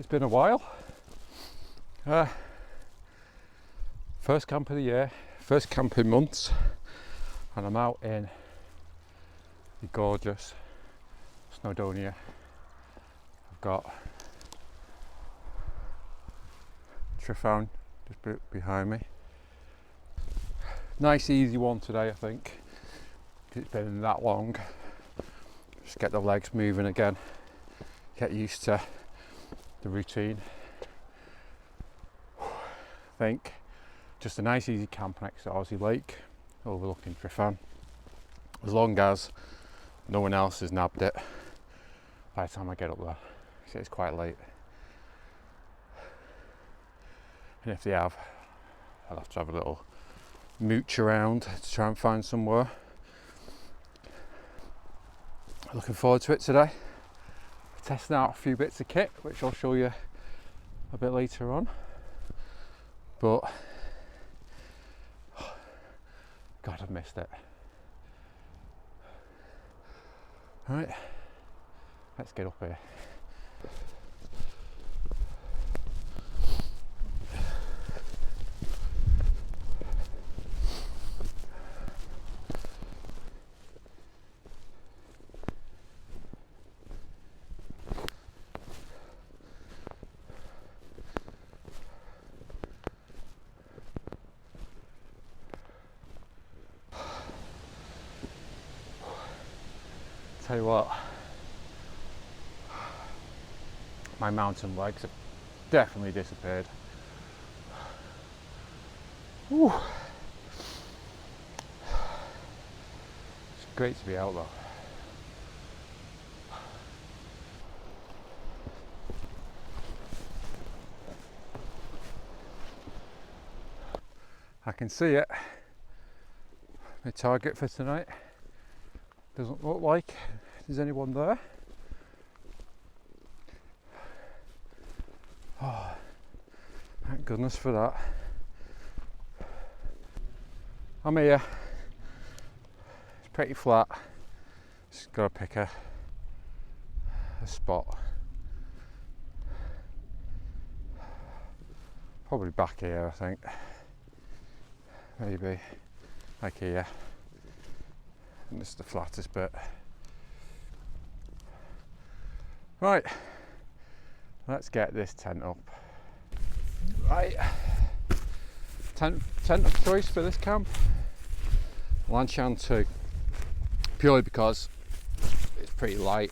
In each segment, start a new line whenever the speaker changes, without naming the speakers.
It's been a while. First camp of the year, first camp in months, and I'm out in the gorgeous Snowdonia. I've got Trifound just behind me. Nice easy one today, I think. It's been that long. Just get the legs moving again, get used to the routine. I think just a nice easy camp next to Aussie Lake overlooking Trifound. As long as no one else has nabbed it by the time I get up there, so it's quite late. And if they have, I'll have to have a little mooch around to try and find somewhere. Looking forward to it today. Testing out a few bits of kit, which I'll show you a bit later on. But God, I've missed it. Right, let's get up here. Tell you what, my mountain legs have definitely disappeared. Whew. It's great to be out though. I can see it. My target for tonight. Doesn't look like there's anyone there. Oh, thank goodness for that. I'm here. It's pretty flat. Just gotta pick a spot. Probably back here, I think. Maybe like here. And this is the flattest bit. Right, let's get this tent up. Right, tent of choice for this camp, Lanshan 2, purely because it's pretty light.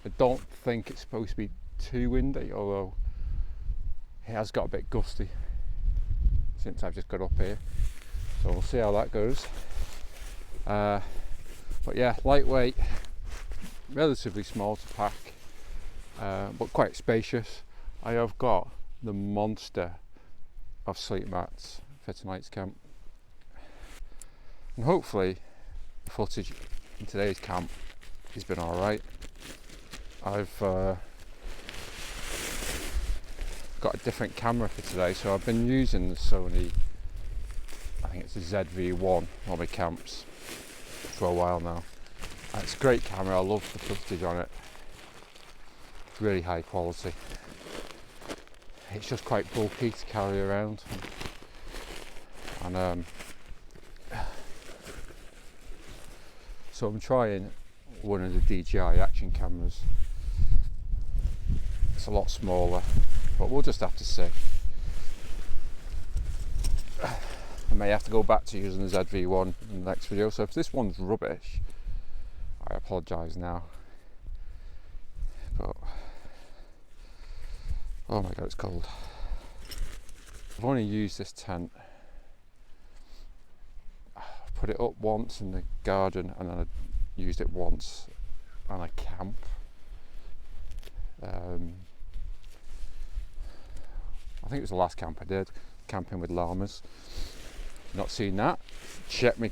I don't think it's supposed to be too windy, although it has got a bit gusty since I've just got up here, so we'll see how that goes. But yeah, lightweight, relatively small to pack, but quite spacious. I have got the monster of sleep mats for tonight's camp, and hopefully the footage in today's camp has been alright. I've got a different camera for today, so I've been using the Sony, I think it's a ZV-1 on my camps for a while now. It's a great camera, I love the footage on it. It's really high quality. It's just quite bulky to carry around, and so I'm trying one of the DJI action cameras. It's a lot smaller, but we'll just have to see. I may have to go back to using the ZV-1 in the next video, so if this one's rubbish, I apologise now. But oh my god, it's cold. I've only used this tent. I've put it up once in the garden, and then I used it once on a camp. I think it was the last camp I did, camping with llamas. Not seen that? Check my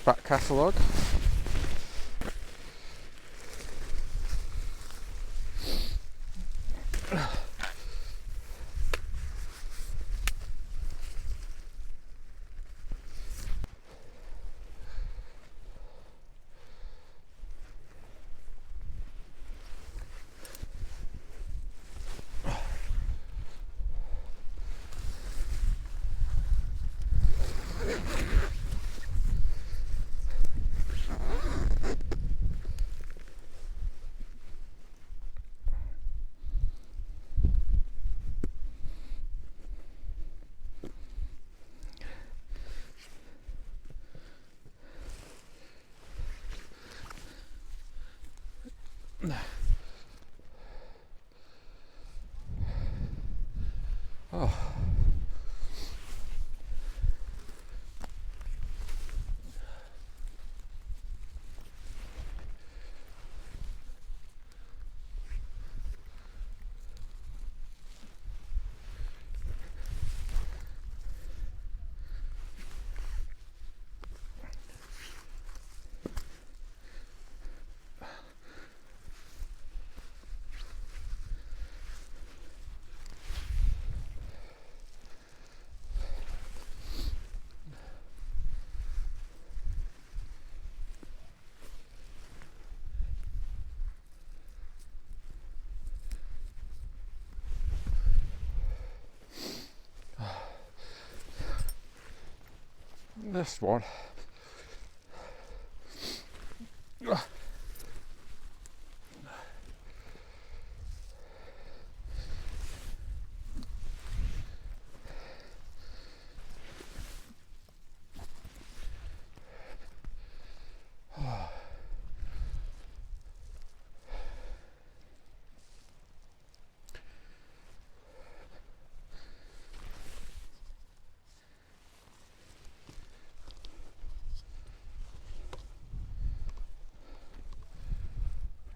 back catalogue. Oh. This one.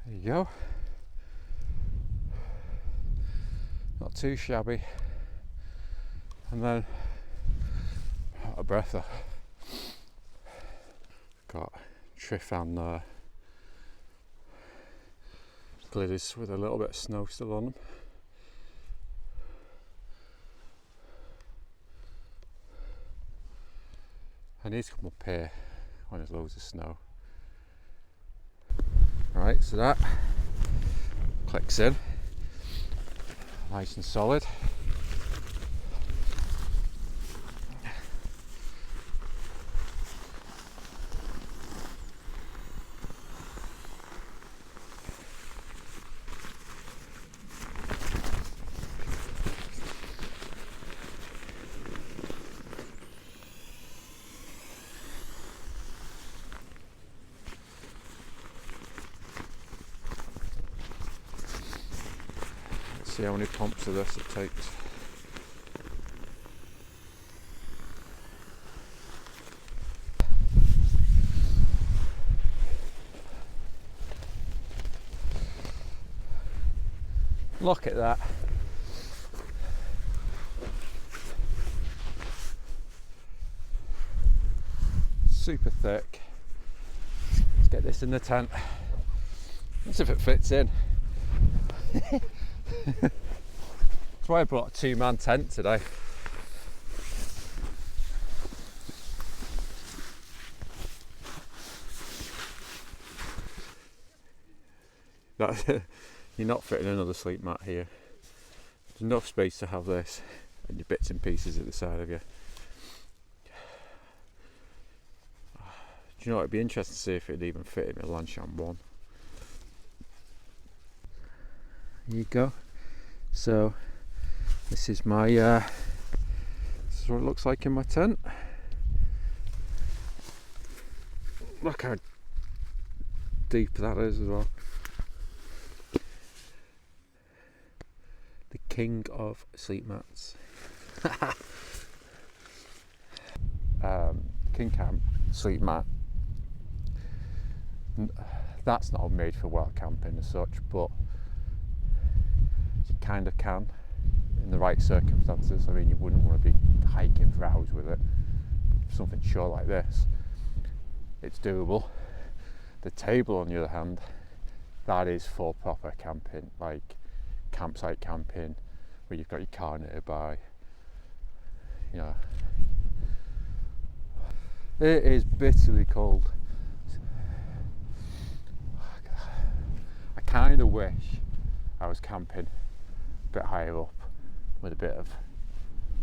There you go. Not too shabby. And then out of breath, got Trifan glitters with a little bit of snow still on them. I need to come up here when there's loads of snow. Right, so that clicks in, nice and solid. See how many pumps of this it takes. Look at that. Super thick. Let's get this in the tent. Let's see if it fits in. That's why I brought a 2-man tent today. You're not fitting another sleep mat here. There's enough space to have this and your bits and pieces at the side of you. Do you know what, it'd be interesting to see if it'd even fit in a Lanshan 1. There you go. So this is my this is what it looks like in my tent. Look how deep that is as well. The king of sleep mats. KingCamp sleep mat. That's not made for wild camping as such, but you kind of can in the right circumstances. I mean, you wouldn't want to be hiking for hours with it. Something short like this, it's doable. The table, on the other hand, that is for proper camping, like campsite camping, where you've got your car nearby. You know, it is bitterly cold. I kind of wish I was camping a bit higher up with a bit of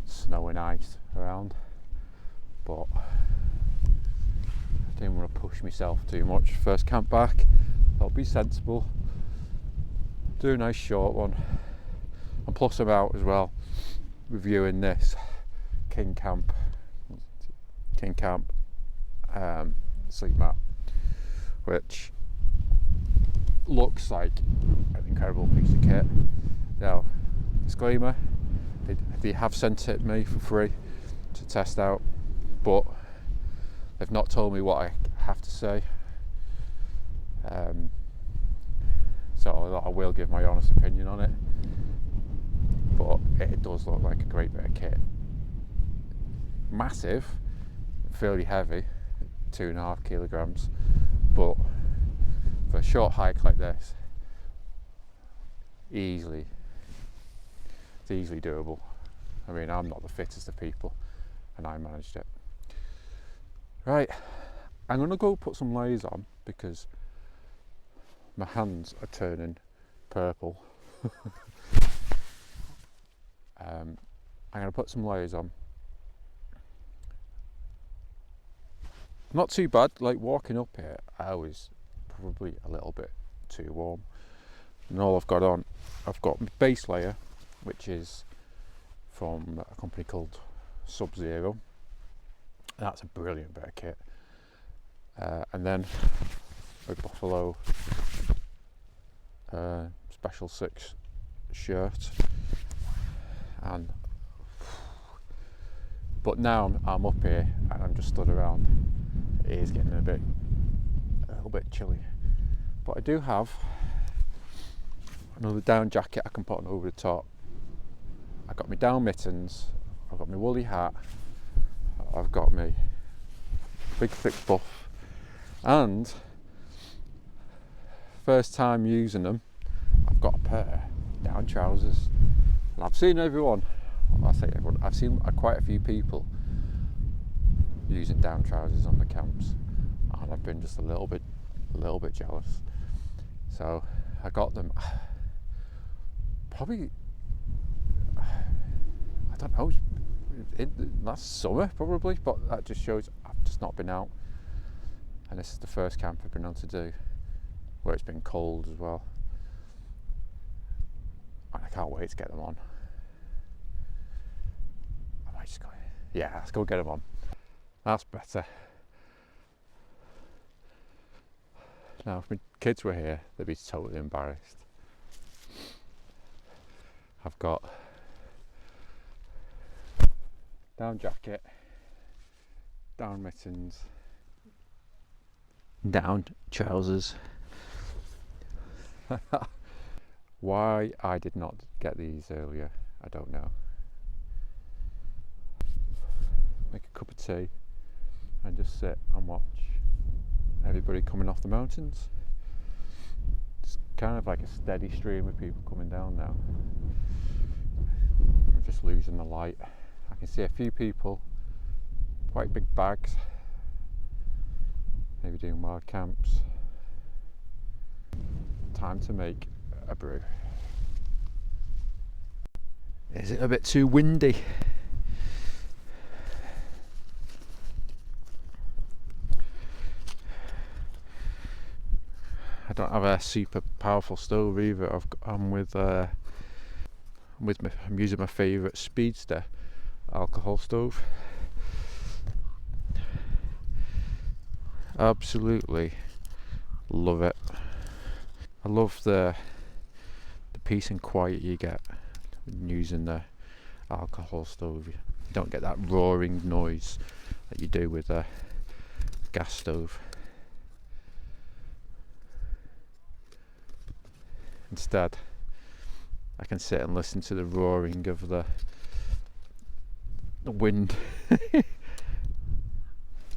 snow and ice around, but I didn't want to push myself too much. First camp back, I'll be sensible, do a nice short one, and plus I'm out as well reviewing this KingCamp sleep mat, which looks like an incredible piece of kit. Now, disclaimer, They have sent it me for free to test out, but they've not told me what I have to say. So I will give my honest opinion on it, but it does look like a great bit of kit. Massive, fairly heavy, 2.5 kilograms, but for a short hike like this, it's easily doable. I mean, I'm not the fittest of people, and I managed it. Right, I'm gonna go put some layers on because my hands are turning purple. I'm gonna put some layers on. Not too bad. Like walking up here, I was probably a little bit too warm. And all I've got on, I've got my base layer, which is from a company called Sub-Zero. That's a brilliant bit of kit. And then a Buffalo Special 6 shirt. But now I'm up here and I'm just stood around. It is getting a little bit chilly. But I do have another down jacket I can put on over the top. I've got my down mittens, I've got my woolly hat, I've got my big thick buff, and first time using them, I've got a pair of down trousers. And I've seen everyone, I say everyone, I've seen quite a few people using down trousers on the camps, and I've been just a little bit jealous. So I got them probably, I don't know, last summer probably, but that just shows I've just not been out, and this is the first camp I've been able to do where it's been cold as well, and I can't wait to get them on. I might just go, yeah, let's go get them on. That's better. Now if my kids were here, they'd be totally embarrassed. I've got down jacket, down mittens, down trousers. Why I did not get these earlier, I don't know. Make a cup of tea and just sit and watch everybody coming off the mountains. It's kind of like a steady stream of people coming down now. I'm just losing the light. I can see a few people, quite big bags, maybe doing wild camps. Time to make a brew. Is it a bit too windy? I don't have a super powerful stove either. I'm using my favourite Speedster alcohol stove. Absolutely love it. I love the peace and quiet you get when using the alcohol stove. You don't get that roaring noise that you do with a gas stove. Instead, I can sit and listen to the roaring of the wind.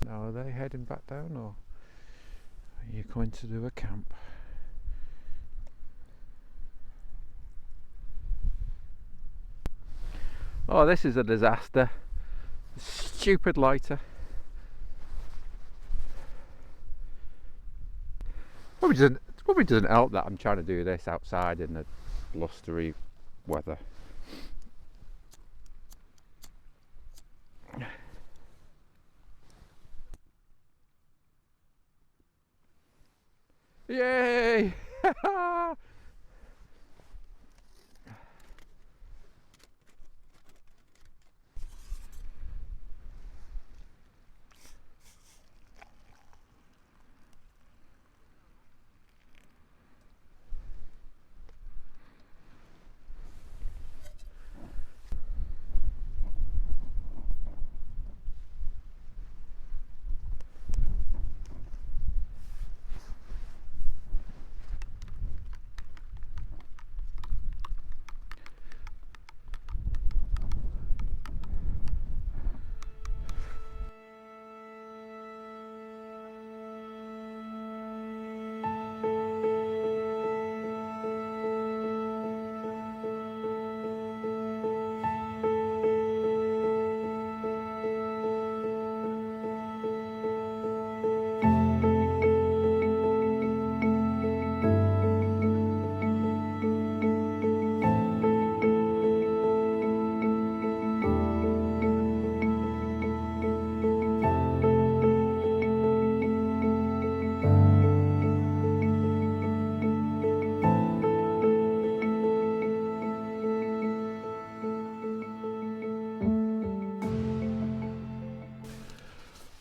Now, are they heading back down, or are you going to do a camp? Oh, this is a disaster. Stupid lighter. Probably doesn't help that I'm trying to do this outside in the blustery weather. Yay!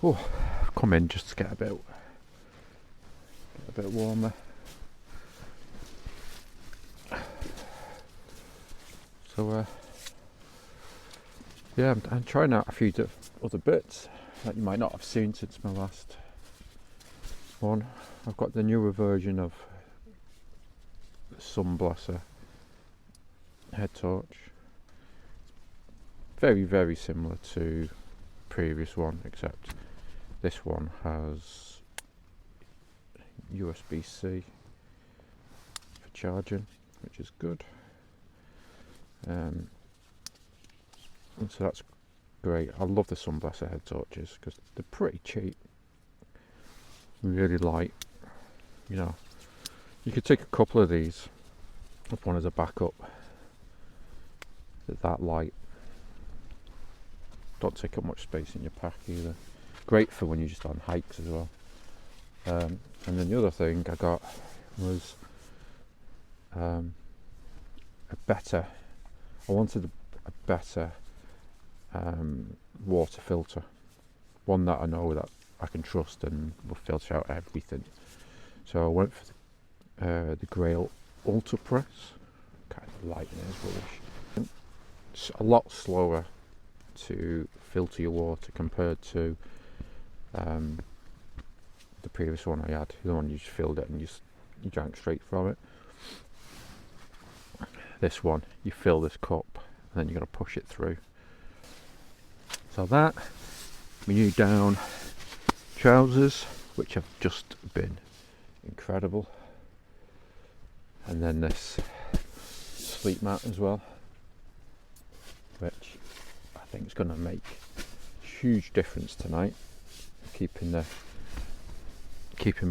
Oh, I've come in just to get a bit warmer. So yeah, I'm trying out a few other bits that you might not have seen since my last one. I've got the newer version of the Sun Blosser head torch. Very, very similar to the previous one, except this one has USB-C for charging, which is good. And so that's great. I love the Sun Blosser head torches because they're pretty cheap, really light. You know, you could take a couple of these with one as a backup. They're that light. Don't take up much space in your pack either. Great for when you're just on hikes as well. And then the other thing I got was a better. I wanted a better water filter, one that I know that I can trust and will filter out everything. So I went for the Grail Ultra Press. Kind of lighting is rubbish. It's a lot slower to filter your water compared to the previous one I had. The one you just filled it and you drank straight from it. This one, you fill this cup and then you're going to push it through. So that, my new down trousers, which have just been incredible, and then this sleep mat as well, which I think is going to make a huge difference tonight, keeping me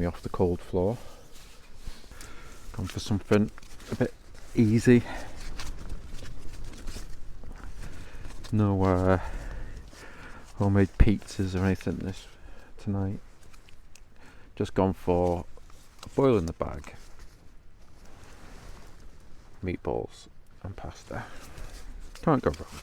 off the cold floor. Gone for something a bit easy. No homemade pizzas or anything this tonight. Just gone for a boil in the bag, meatballs and pasta. Can't go wrong.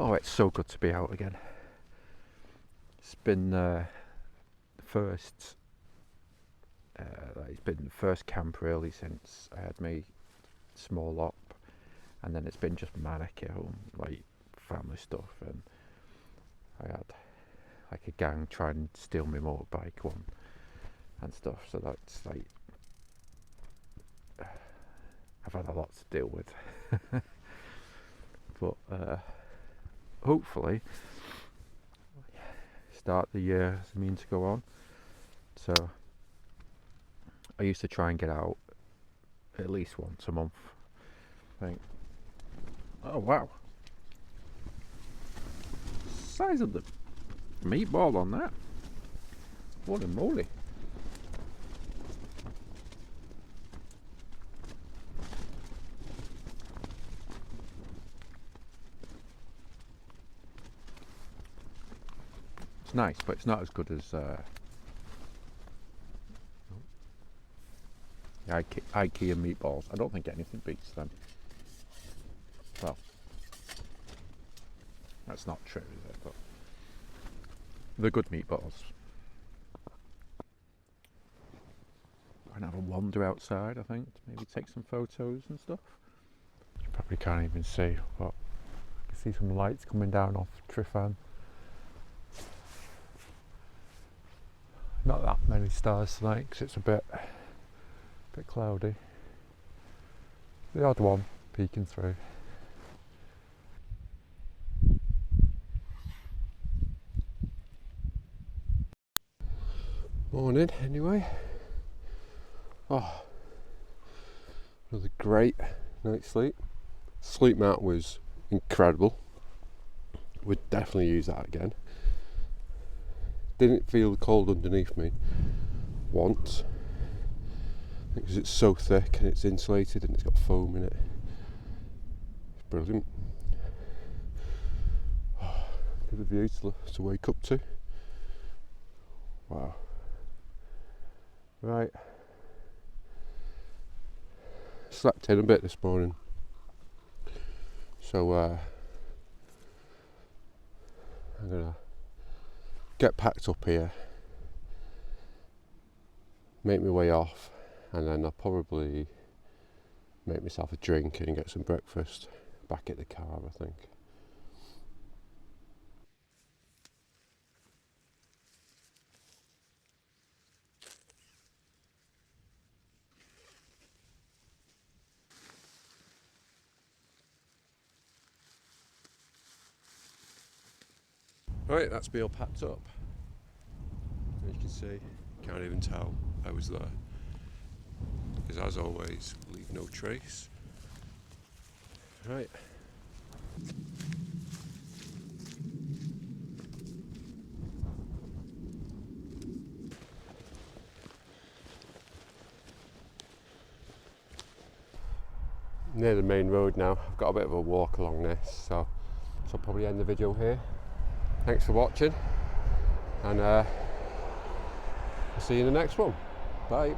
Oh, it's so good to be out again. It's been it's been the first camp really since I had my small op, and then it's been just manic at home, like family stuff, and I had like a gang try and steal my motorbike one and stuff, so that's like I've had a lot to deal with. But hopefully start the year as I mean to go on. So I used to try and get out at least once a month, I think. Oh wow, size of the meatball on that, holy moly. It's nice, but it's not as good as IKEA meatballs. I don't think anything beats them. Well, that's not true, is it? But they're good meatballs. I'm gonna have a wander outside, I think, to maybe take some photos and stuff. You probably can't even see, but I can see some lights coming down off Trifan. Not that many stars tonight because it's a bit cloudy. The odd one peeking through. Morning anyway. Oh, another great night's sleep. Sleep mat was incredible. Would definitely use that again. Didn't feel the cold underneath me once because it's so thick and it's insulated and it's got foam in it. brilliant. Good view to wake up to. Wow. Right. Slept in a bit this morning. So I'm gonna get packed up here, make my way off, and then I'll probably make myself a drink and get some breakfast back at the car, I think. Right, that's me all packed up. As you can see, can't even tell I was there. Because as always, leave no trace. Right. Near the main road now. I've got a bit of a walk along this, so I'll probably end the video here. Thanks for watching, and I'll see you in the next one. Bye.